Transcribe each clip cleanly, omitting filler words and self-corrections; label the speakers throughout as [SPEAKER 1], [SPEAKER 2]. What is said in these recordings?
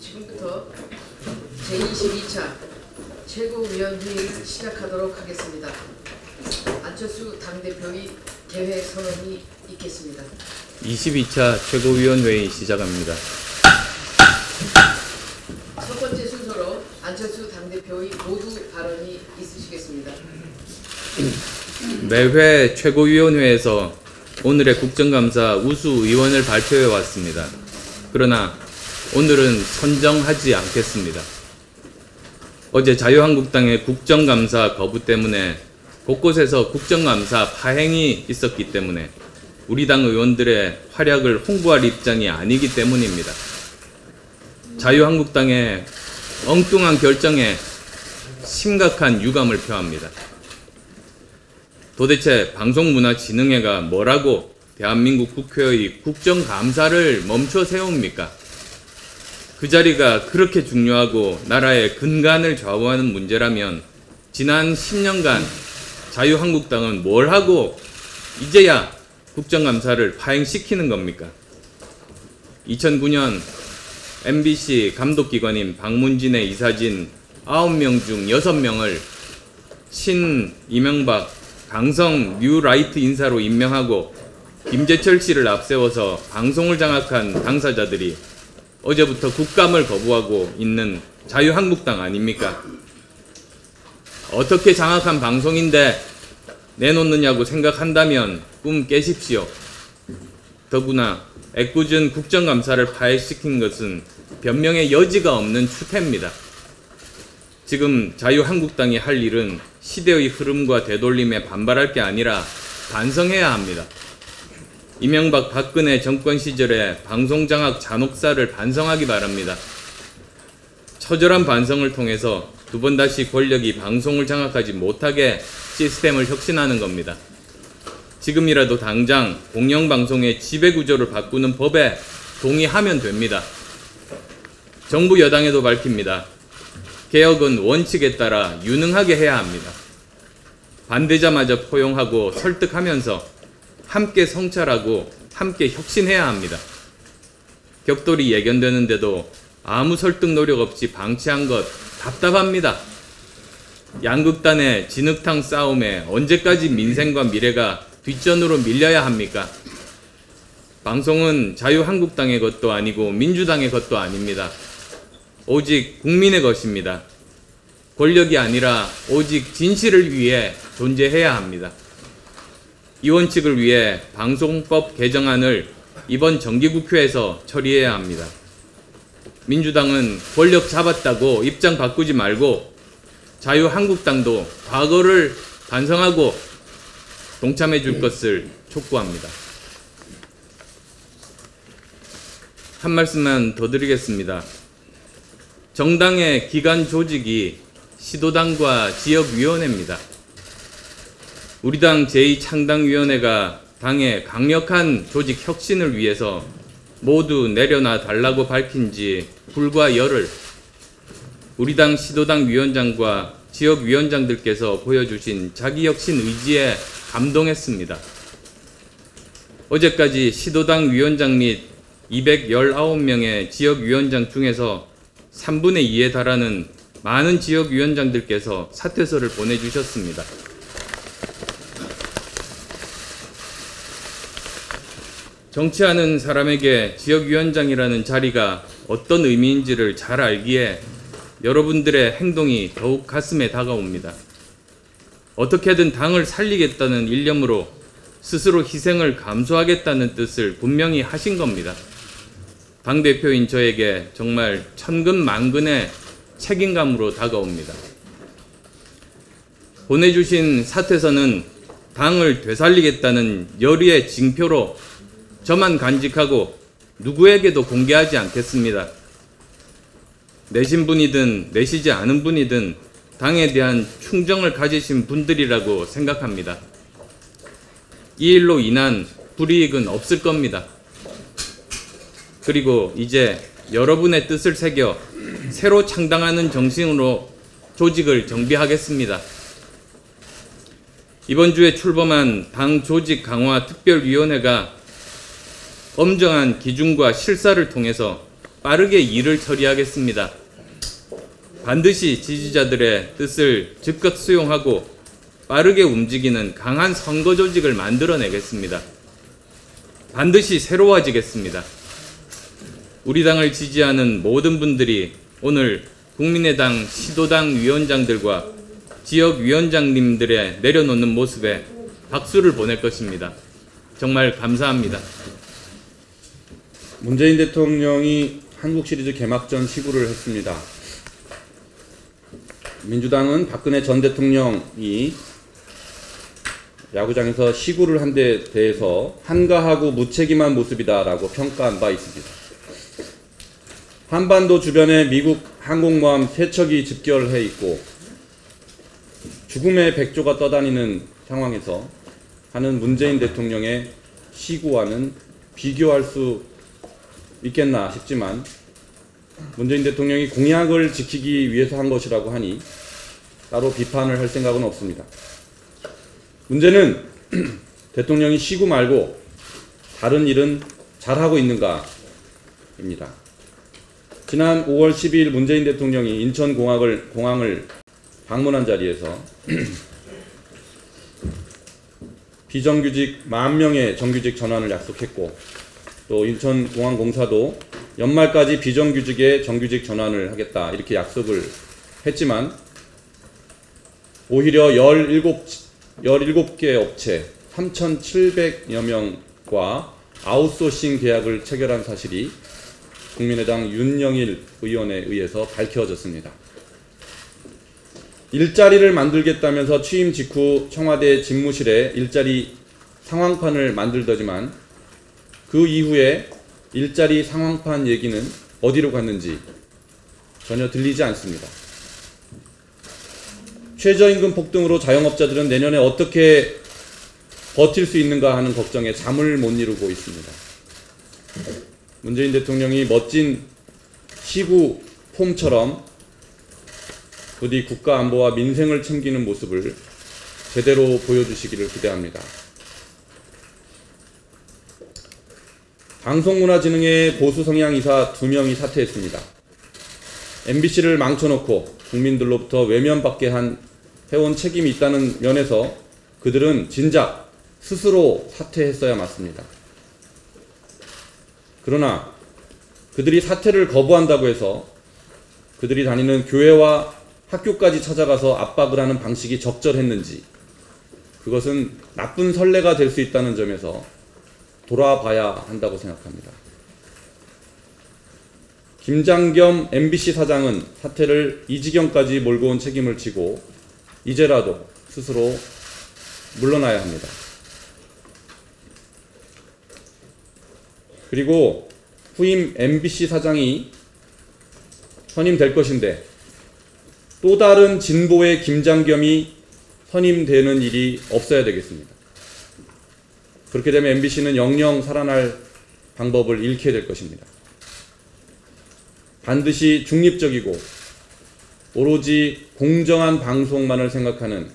[SPEAKER 1] 지금부터 제22차 최고위원회의를 시작하도록 하겠습니다. 안철수 당대표의 개회 선언이 있겠습니다.
[SPEAKER 2] 22차 최고위원회의 시작합니다.
[SPEAKER 1] 첫 번째 순서로 안철수 당대표의 모두 발언이 있으시겠습니다.
[SPEAKER 2] 매회 최고위원회에서 오늘의 국정감사 우수 의원을 발표해 왔습니다. 그러나 오늘은 선정하지 않겠습니다. 어제 자유한국당의 국정감사 거부 때문에 곳곳에서 국정감사 파행이 있었기 때문에 우리 당 의원들의 활약을 홍보할 입장이 아니기 때문입니다. 자유한국당의 엉뚱한 결정에 심각한 유감을 표합니다. 도대체 방송문화진흥회가 뭐라고 대한민국 국회의 국정감사를 멈춰 세웁니까? 그 자리가 그렇게 중요하고 나라의 근간을 좌우하는 문제라면 지난 10년간 자유한국당은 뭘 하고 이제야 국정감사를 파행시키는 겁니까? 2009년 MBC 감독기관인 박문진의 이사진 9명 중 6명을 친 이명박 강성 뉴라이트 인사로 임명하고 김재철 씨를 앞세워서 방송을 장악한 당사자들이 어제부터 국감을 거부하고 있는 자유한국당 아닙니까? 어떻게 장악한 방송인데 내놓느냐고 생각한다면 꿈 깨십시오. 더구나 애꿎은 국정감사를 파행시킨 것은 변명의 여지가 없는 추태입니다. 지금 자유한국당이 할 일은 시대의 흐름과 되돌림에 반발할 게 아니라 반성해야 합니다. 이명박 박근혜 정권 시절의 방송장악 잔혹사를 반성하기 바랍니다. 처절한 반성을 통해서 두 번 다시 권력이 방송을 장악하지 못하게 시스템을 혁신하는 겁니다. 지금이라도 당장 공영방송의 지배구조를 바꾸는 법에 동의하면 됩니다. 정부 여당에도 밝힙니다. 개혁은 원칙에 따라 유능하게 해야 합니다. 반대자마저 포용하고 설득하면서 함께 성찰하고 함께 혁신해야 합니다. 격돌이 예견되는데도 아무 설득 노력 없이 방치한 것 답답합니다. 양극단의 진흙탕 싸움에 언제까지 민생과 미래가 뒷전으로 밀려야 합니까? 방송은 자유한국당의 것도 아니고 민주당의 것도 아닙니다. 오직 국민의 것입니다. 권력이 아니라 오직 진실을 위해 존재해야 합니다. 이 원칙을 위해 방송법 개정안을 이번 정기국회에서 처리해야 합니다. 민주당은 권력 잡았다고 입장 바꾸지 말고 자유한국당도 과거를 반성하고 동참해 줄 것을 촉구합니다. 한 말씀만 더 드리겠습니다. 정당의 기관 조직이 시도당과 지역위원회입니다. 우리 당 제2창당위원회가 당의 강력한 조직 혁신을 위해서 모두 내려놔 달라고 밝힌 지 불과 열흘, 우리 당 시도당 위원장과 지역위원장들께서 보여주신 자기혁신 의지에 감동했습니다. 어제까지 시도당 위원장 및 219명의 지역위원장 중에서 3분의 2에 달하는 많은 지역위원장들께서 사퇴서를 보내주셨습니다. 정치하는 사람에게 지역위원장이라는 자리가 어떤 의미인지를 잘 알기에 여러분들의 행동이 더욱 가슴에 다가옵니다. 어떻게든 당을 살리겠다는 일념으로 스스로 희생을 감수하겠다는 뜻을 분명히 하신 겁니다. 당대표인 저에게 정말 천근만근의 책임감으로 다가옵니다. 보내주신 사퇴서는 당을 되살리겠다는 열의의 징표로 저만 간직하고 누구에게도 공개하지 않겠습니다. 내신 분이든 내시지 않은 분이든 당에 대한 충정을 가지신 분들이라고 생각합니다. 이 일로 인한 불이익은 없을 겁니다. 그리고 이제 여러분의 뜻을 새겨 새로 창당하는 정신으로 조직을 정비하겠습니다. 이번 주에 출범한 당 조직 강화 특별위원회가 엄정한 기준과 실사를 통해서 빠르게 일을 처리하겠습니다. 반드시 지지자들의 뜻을 즉각 수용하고 빠르게 움직이는 강한 선거 조직을 만들어내겠습니다. 반드시 새로워지겠습니다. 우리 당을 지지하는 모든 분들이 오늘 국민의당 시도당 위원장들과 지역 위원장님들의 내려놓는 모습에 박수를 보낼 것입니다. 정말 감사합니다.
[SPEAKER 3] 문재인 대통령이 한국 시리즈 개막전 시구를 했습니다. 민주당은 박근혜 전 대통령이 야구장에서 시구를 한 데 대해서 한가하고 무책임한 모습이다라고 평가한 바 있습니다. 한반도 주변에 미국 항공모함 3척이 집결해 있고 죽음의 백조가 떠다니는 상황에서 하는 문재인 대통령의 시구와는 비교할 수 있겠나 싶지만 문재인 대통령이 공약을 지키기 위해서 한 것이라고 하니 따로 비판을 할 생각은 없습니다. 문제는 대통령이 시구 말고 다른 일은 잘하고 있는가입니다. 지난 5월 12일 문재인 대통령이 인천공항을 방문한 자리에서 비정규직 10,000명의 정규직 전환을 약속했고 또 인천공항공사도 연말까지 비정규직의 정규직 전환을 하겠다 이렇게 약속을 했지만 오히려 17개 업체 3,700여 명과 아웃소싱 계약을 체결한 사실이 국민의당 윤영일 의원에 의해서 밝혀졌습니다. 일자리를 만들겠다면서 취임 직후 청와대 집무실에 일자리 상황판을 만들더지만 그 이후에 일자리 상황판 얘기는 어디로 갔는지 전혀 들리지 않습니다. 최저임금 폭등으로 자영업자들은 내년에 어떻게 버틸 수 있는가 하는 걱정에 잠을 못 이루고 있습니다. 문재인 대통령이 멋진 시구 폼처럼 부디 국가 안보와 민생을 챙기는 모습을 제대로 보여주시기를 기대합니다. 방송문화진흥회 보수 성향 이사 2명이 사퇴했습니다. MBC를 망쳐놓고 국민들로부터 외면받게 해온 책임이 있다는 면에서 그들은 진작 스스로 사퇴했어야 맞습니다. 그러나 그들이 사퇴를 거부한다고 해서 그들이 다니는 교회와 학교까지 찾아가서 압박을 하는 방식이 적절했는지 그것은 나쁜 선례가 될 수 있다는 점에서 돌아봐야 한다고 생각합니다. 김장겸 MBC 사장은 사태를 이 지경까지 몰고 온 책임을 지고 이제라도 스스로 물러나야 합니다. 그리고 후임 MBC 사장이 선임될 것인데 또 다른 진보의 김장겸이 선임되는 일이 없어야 되겠습니다. 그렇게 되면 MBC는 영영 살아날 방법을 잃게 될 것입니다. 반드시 중립적이고 오로지 공정한 방송만을 생각하는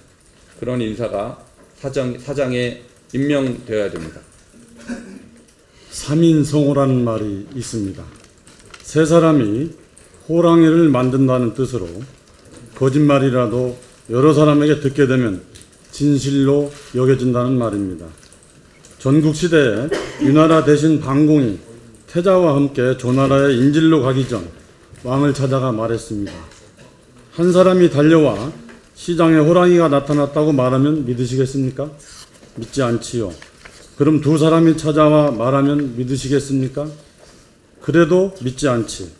[SPEAKER 3] 그런 인사가 사장에 임명되어야 됩니다.
[SPEAKER 4] 3인성호라는 말이 있습니다. 세 사람이 호랑이를 만든다는 뜻으로 거짓말이라도 여러 사람에게 듣게 되면 진실로 여겨진다는 말입니다. 전국시대에 위나라 대신 방공이 태자와 함께 조나라의 인질로 가기 전 왕을 찾아가 말했습니다. 한 사람이 달려와 시장에 호랑이가 나타났다고 말하면 믿으시겠습니까? 믿지 않지요. 그럼 두 사람이 찾아와 말하면 믿으시겠습니까? 그래도 믿지 않지.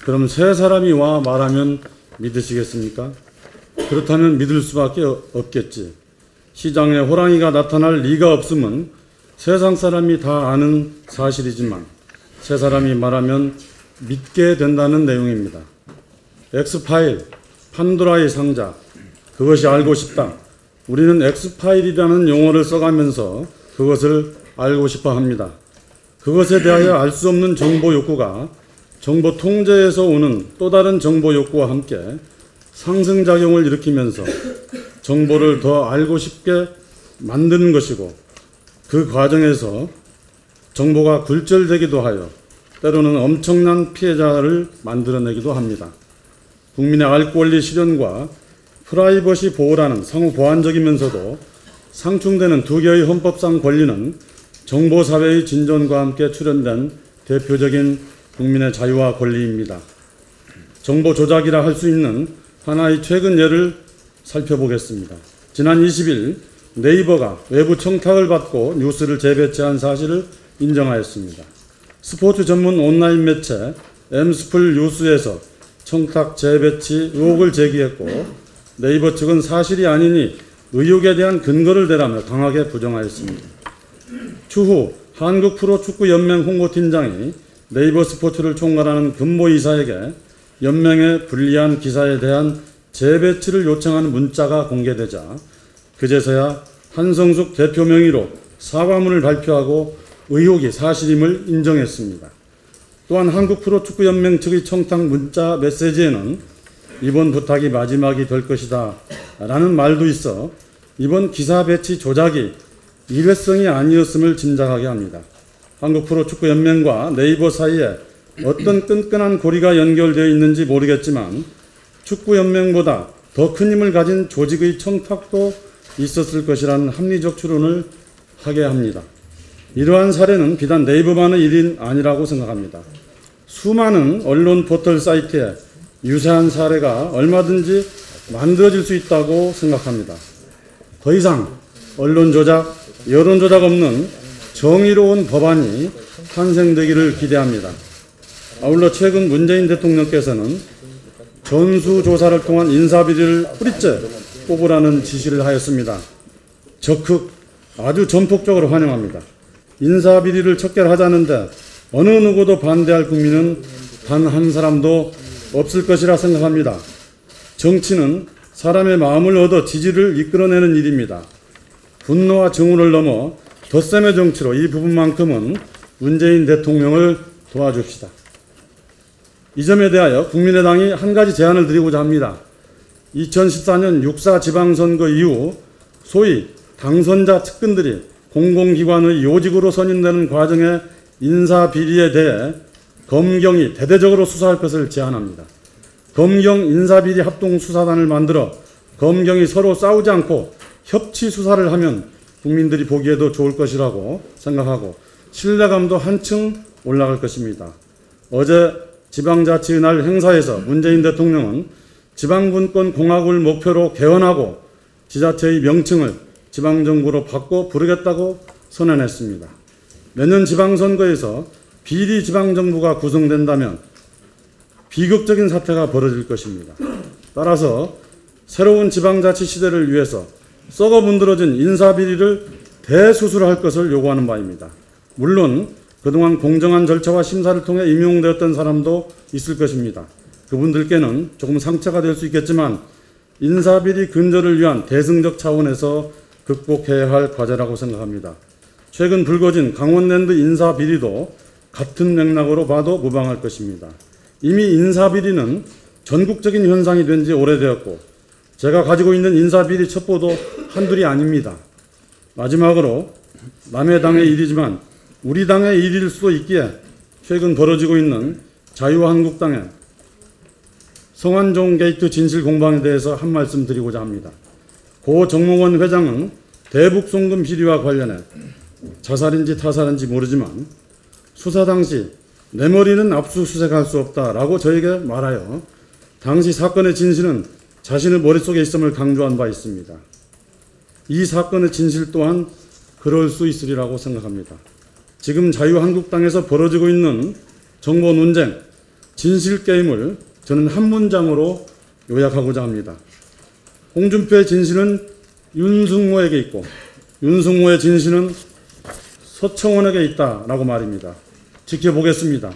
[SPEAKER 4] 그럼 세 사람이 와 말하면 믿으시겠습니까? 그렇다면 믿을 수밖에 없겠지. 시장에 호랑이가 나타날 리가 없음은 세상 사람이 다 아는 사실이지만 세 사람이 말하면 믿게 된다는 내용입니다. 엑스파일, 판도라의 상자, 그것이 알고 싶다. 우리는 엑스파일이라는 용어를 써가면서 그것을 알고 싶어 합니다. 그것에 대하여 알 수 없는 정보 욕구가 정보 통제에서 오는 또 다른 정보 욕구와 함께 상승작용을 일으키면서 정보를 더 알고 싶게 만드는 것이고 그 과정에서 정보가 굴절되기도 하여 때로는 엄청난 피해자를 만들어내기도 합니다. 국민의 알 권리 실현과 프라이버시 보호라는 상호 보완적이면서도 상충되는 두 개의 헌법상 권리는 정보사회의 진전과 함께 출현된 대표적인 국민의 자유와 권리입니다. 정보 조작이라 할 수 있는 하나의 최근 예를 살펴보겠습니다. 지난 20일 네이버가 외부 청탁을 받고 뉴스를 재배치한 사실을 인정하였습니다. 스포츠 전문 온라인 매체 엠스플 뉴스에서 청탁 재배치 의혹을 제기했고 네이버 측은 사실이 아니니 의혹에 대한 근거를 대라며 강하게 부정하였습니다. 추후 한국 프로축구연맹 홍보팀장이 네이버 스포츠를 총괄하는 근무이사에게 연맹의 불리한 기사에 대한 재배치를 요청하는 문자가 공개되자 그제서야 한성숙 대표 명의로 사과문을 발표하고 의혹이 사실임을 인정했습니다. 또한 한국 프로축구연맹 측의 청탁 문자 메시지에는 이번 부탁이 마지막이 될 것이다 라는 말도 있어 이번 기사 배치 조작이 일회성이 아니었음을 짐작하게 합니다. 한국 프로축구연맹과 네이버 사이에 어떤 끈끈한 고리가 연결되어 있는지 모르겠지만 축구연맹보다 더 큰 힘을 가진 조직의 청탁도 있었을 것이라는 합리적 추론을 하게 합니다. 이러한 사례는 비단 네이버만의 일이 아니라고 생각합니다. 수많은 언론 포털 사이트에 유사한 사례가 얼마든지 만들어질 수 있다고 생각합니다. 더 이상 언론 조작, 여론 조작 없는 정의로운 법안이 탄생되기를 기대합니다. 아울러 최근 문재인 대통령께서는 전수조사를 통한 인사비리를 뿌리째 뽑으라는 지시를 하였습니다. 적극 아주 전폭적으로 환영합니다. 인사비리를 척결하자는데 어느 누구도 반대할 국민은 단 한 사람도 없을 것이라 생각합니다. 정치는 사람의 마음을 얻어 지지를 이끌어내는 일입니다. 분노와 정의를 넘어 덧셈의 정치로 이 부분만큼은 문재인 대통령을 도와줍시다. 이 점에 대하여 국민의당이 한 가지 제안을 드리고자 합니다. 2014년 6.4 지방선거 이후 소위 당선자 측근들이 공공기관의 요직으로 선임되는 과정의 인사비리에 대해 검경이 대대적으로 수사할 것을 제안합니다. 검경 인사비리 합동수사단을 만들어 검경이 서로 싸우지 않고 협치 수사를 하면 국민들이 보기에도 좋을 것이라고 생각하고 신뢰감도 한층 올라갈 것입니다. 어제 지방자치의 날 행사에서 문재인 대통령은 지방분권 공화국을 목표로 개헌하고 지자체의 명칭을 지방정부로 바꿔 부르겠다고 선언했습니다. 내년 지방선거에서 비리 지방정부가 구성된다면 비극적인 사태가 벌어질 것입니다. 따라서 새로운 지방자치 시대를 위해서 썩어 문드러진 인사비리를 대수술할 것을 요구하는 바입니다. 물론 그동안 공정한 절차와 심사를 통해 임용되었던 사람도 있을 것입니다. 그분들께는 조금 상처가 될 수 있겠지만 인사비리 근절을 위한 대승적 차원에서 극복해야 할 과제라고 생각합니다. 최근 불거진 강원랜드 인사비리도 같은 맥락으로 봐도 무방할 것입니다. 이미 인사비리는 전국적인 현상이 된 지 오래되었고 제가 가지고 있는 인사비리 첩보도 한둘이 아닙니다. 마지막으로 남의 당의 일이지만 우리 당의 일일 수도 있기에 최근 벌어지고 있는 자유한국당의 성완종 게이트 진실 공방에 대해서 한 말씀 드리고자 합니다. 고 정몽원 회장은 대북 송금 비리와 관련해 자살인지 타살인지 모르지만 수사 당시 내 머리는 압수수색할 수 없다라고 저에게 말하여 당시 사건의 진실은 자신의 머릿속에 있음을 강조한 바 있습니다. 이 사건의 진실 또한 그럴 수 있으리라고 생각합니다. 지금 자유한국당에서 벌어지고 있는 정보 논쟁, 진실 게임을 저는 한 문장으로 요약하고자 합니다. 홍준표의 진실은 윤승호에게 있고 윤승호의 진실은 서청원에게 있다라고 말입니다. 지켜보겠습니다.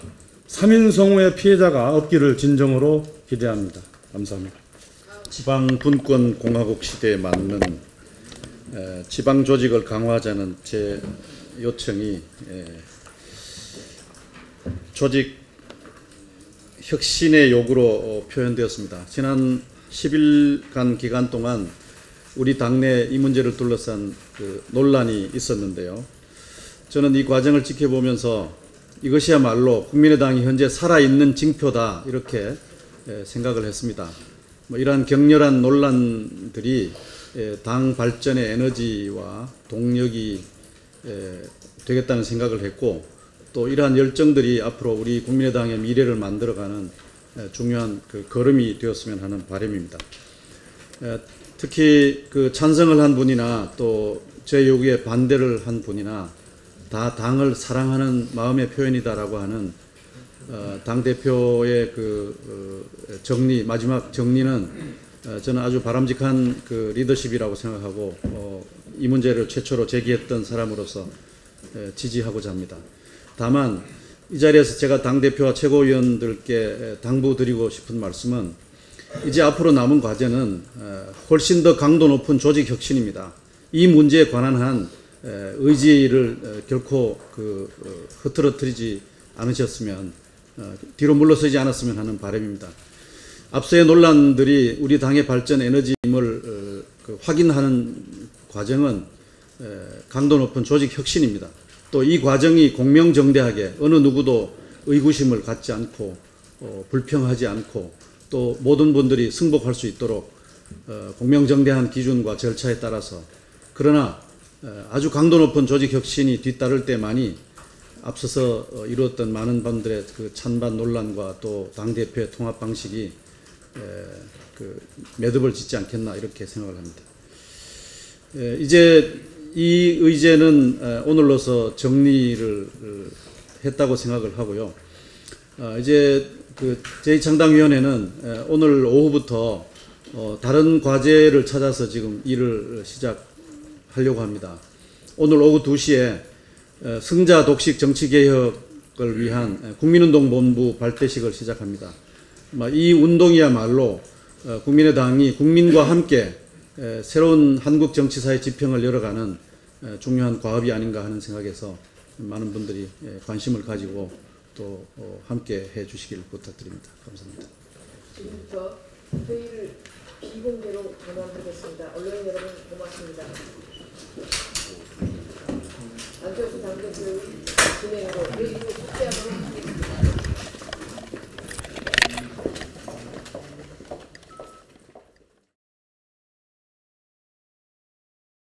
[SPEAKER 4] 3인 성우의 피해자가 없기를 진정으로 기대합니다. 감사합니다.
[SPEAKER 5] 지방분권 공화국 시대에 맞는 지방 조직을 강화하자는 제 요청이 조직 혁신의 요구로 표현되었습니다. 지난 10일간 기간 동안 우리 당내 이 문제를 둘러싼 논란이 있었는데요. 저는 이 과정을 지켜보면서 이것이야말로 국민의당이 현재 살아있는 징표다 이렇게 생각을 했습니다. 뭐 이러한 격렬한 논란들이 당 발전의 에너지와 동력이 되겠다는 생각을 했고 또 이러한 열정들이 앞으로 우리 국민의당의 미래를 만들어가는 중요한 그 걸음이 되었으면 하는 바람입니다. 특히 그 찬성을 한 분이나 또 제 요구에 반대를 한 분이나 다 당을 사랑하는 마음의 표현이다라고 하는 당대표의 그 정리, 마지막 정리는 저는 아주 바람직한 그 리더십이라고 생각하고 이 문제를 최초로 제기했던 사람으로서 지지하고자 합니다. 다만 이 자리에서 제가 당대표와 최고위원들께 당부드리고 싶은 말씀은 이제 앞으로 남은 과제는 훨씬 더 강도 높은 조직 혁신입니다. 이 문제에 관한 한 의지를 결코 흐트러뜨리지 않으셨으면 뒤로 물러서지 않았으면 하는 바람입니다. 앞서의 논란들이 우리 당의 발전 에너지임을 확인하는 과정은 강도 높은 조직 혁신입니다. 또 이 과정이 공명정대하게 어느 누구도 의구심을 갖지 않고 불평하지 않고 또 모든 분들이 승복할 수 있도록 공명정대한 기준과 절차에 따라서 그러나 아주 강도 높은 조직 혁신이 뒤따를 때만이 앞서서 이루었던 많은 분들의 그 찬반 논란과 또 당대표의 통합 방식이 그 매듭을 짓지 않겠나 이렇게 생각을 합니다. 이제 이 의제는 오늘로서 정리를 했다고 생각을 하고요. 이제 그 제2창당위원회는 오늘 오후부터 다른 과제를 찾아서 지금 일을 시작하려고 합니다. 오늘 오후 2시에 승자 독식 정치개혁을 위한 국민운동본부 발대식을 시작합니다. 이 운동이야말로 국민의당이 국민과 함께 새로운 한국 정치사의 지평을 열어가는 중요한 과업이 아닌가 하는 생각에서 많은 분들이 관심을 가지고 또 함께 해주시길 부탁드립니다. 감사합니다.
[SPEAKER 1] 지금부터 회의를 비공개로 전환하겠습니다. 언론 여러분 고맙습니다. 안철수 당대표의 진행으로 회의를